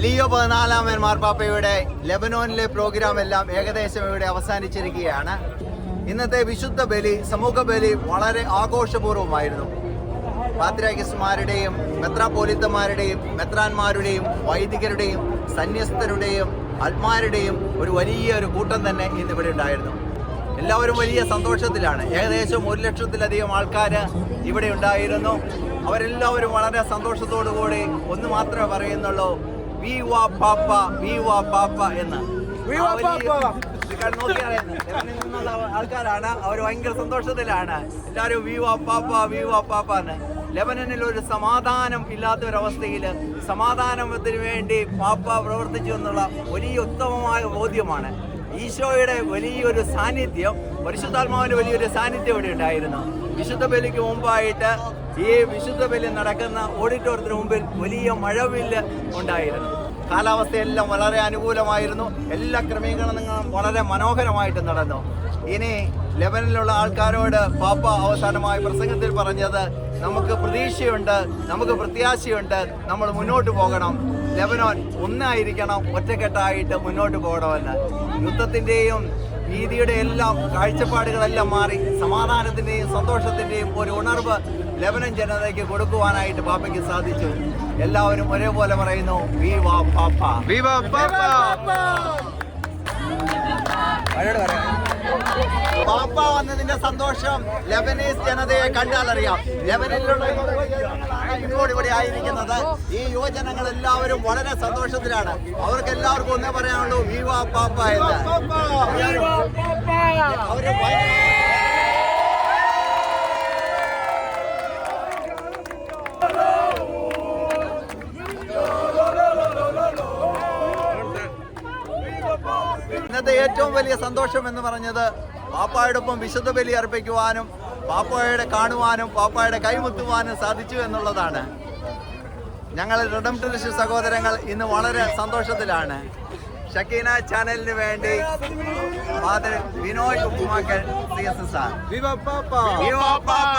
Leo 14 മാർപ്പാപ്പയുടെ ലെബനോനിലെ programme എല്ലാം ഏകദേശം ഇവിടെ അവസാനിച്ചിരിക്കുകയാണ്. ഇന്നത്തെ വിശുദ്ധ ബലി, സമൂഹ ബലി വളരെ ആഘോഷപൂർവ്വമായിരുന്നു. പാത്രിയാർക്കീസുമാരുടെയും മെത്രാപ്പോലീത്തമാരുടെയും മെത്രാന്മാരുടെയും വൈദികരുടെയും സന്യസ്തരുടെയും ആത്മാരുടെയും ഒരു വലിയൊരു കൂട്ടം തന്നെ ഇന്നിവിടെ ഉണ്ടായിരുന്നു. എല്ലാവരും വലിയ സന്തോഷത്തിലാണ്. ഏകദേശം 1 ലക്ഷത്തിലധികം ആൾക്കാർ ഇവിടെ ഉണ്ടായിരുന്നു. അവരെല്ലാവരും വളരെ സന്തോഷത്തോടു കൂടി ഒന്ന് മാത്രമേ പറയുന്നുള്ളൂ, വിവാ പാപ്പ, വിവാ പാപ്പ എന്ന്. നിന്നുള്ള ആൾക്കാരാണ്. അവർ ഭയങ്കര സന്തോഷത്തിലാണ്. എല്ലാവരും വിവാ പാപ്പ, വിവാ പാപ്പ എന്ന്. ലെബനനിൽ ഒരു സമാധാനം ഇല്ലാത്തൊരവസ്ഥയിൽ സമാധാനത്തിന് വേണ്ടി പാപ്പ പ്രവർത്തിച്ചു എന്നുള്ള വലിയ ഉത്തമമായ ബോധ്യമാണ്. ഈശോയുടെ വലിയൊരു സാന്നിധ്യം, പരിശുദ്ധാത്മാവിന്റെ വലിയൊരു സാന്നിധ്യം ഇവിടെ ഉണ്ടായിരുന്നു. വിശുദ്ധ ബലിക്ക് മുമ്പായിട്ട് ഈ വിശുദ്ധ ബലി നടക്കുന്ന ഓഡിറ്റോറിയത്തിന് മുമ്പിൽ വലിയ മഴവില്ല് ഉണ്ടായിരുന്നു. കാലാവസ്ഥയെല്ലാം വളരെ അനുകൂലമായിരുന്നു. എല്ലാ ക്രമീകരണങ്ങളും വളരെ മനോഹരമായിട്ട് നടന്നു. ഇനി ലെബനനിലുള്ള ആൾക്കാരോട് പാപ്പ അവസാനമായി പ്രസംഗത്തിൽ പറഞ്ഞത്, നമുക്ക് പ്രതീക്ഷയുണ്ട്, നമുക്ക് പ്രത്യാശയുണ്ട്, നമ്മൾ മുന്നോട്ട് പോകണം, ലെബനോൻ ഒന്നായിരിക്കണം, ഒറ്റക്കെട്ടായിട്ട് മുന്നോട്ട് പോകണമെന്ന്. യുദ്ധത്തിൻ്റെയും ഭീതിയുടെ എല്ലാം കാഴ്ചപ്പാടുകളെല്ലാം മാറി സമാധാനത്തിൻ്റെയും സന്തോഷത്തിൻ്റെയും ഒരു ഉണർവ് ലെബനൻ ജനതയ്ക്ക് കൊടുക്കുവാനായിട്ട് പാപ്പയ്ക്ക് സാധിച്ചു. എല്ലാവരും ഒരേപോലെ പറയുന്നു, വിവാ പാപ്പ, വിവാ പാപ്പ. പാപ്പ വന്നതിന്റെ സന്തോഷം ലെബനീസ് ജനതയെ കണ്ടാലറിയാം. ലെബനനിലുള്ള ഇവിടെ ആയിരിക്കുന്നത് ഈ യുവജനങ്ങൾ എല്ലാവരും വളരെ സന്തോഷത്തിലാണ്. അവർക്ക് എല്ലാവർക്കും ഒന്നേ പറയാനുള്ളൂ, വിവാ പാപ്പ എന്ന്. അവര് ഇന്നത്തെ ഏറ്റവും വലിയ സന്തോഷം എന്ന് പറഞ്ഞത് പാപ്പായോടൊപ്പം വിശുദ്ധ ബലി അർപ്പിക്കുവാനും പാപ്പായുടെ കാണുവാനും പാപ്പായുടെ കൈമുത്തുവാനും സാധിച്ചു എന്നുള്ളതാണ്. ഞങ്ങൾ റിഡംപ്റ്ററിസ്റ്റ് സഹോദരങ്ങൾ ഇന്ന് വളരെ സന്തോഷത്തിലാണ്. ഷക്കീന ചാനലിന് വേണ്ടി ഫാദർ വിനോയ് ഉപ്പുമാക്കൽ CSS. വിവാ പാപ്പ, വിവാ പാപ്പ.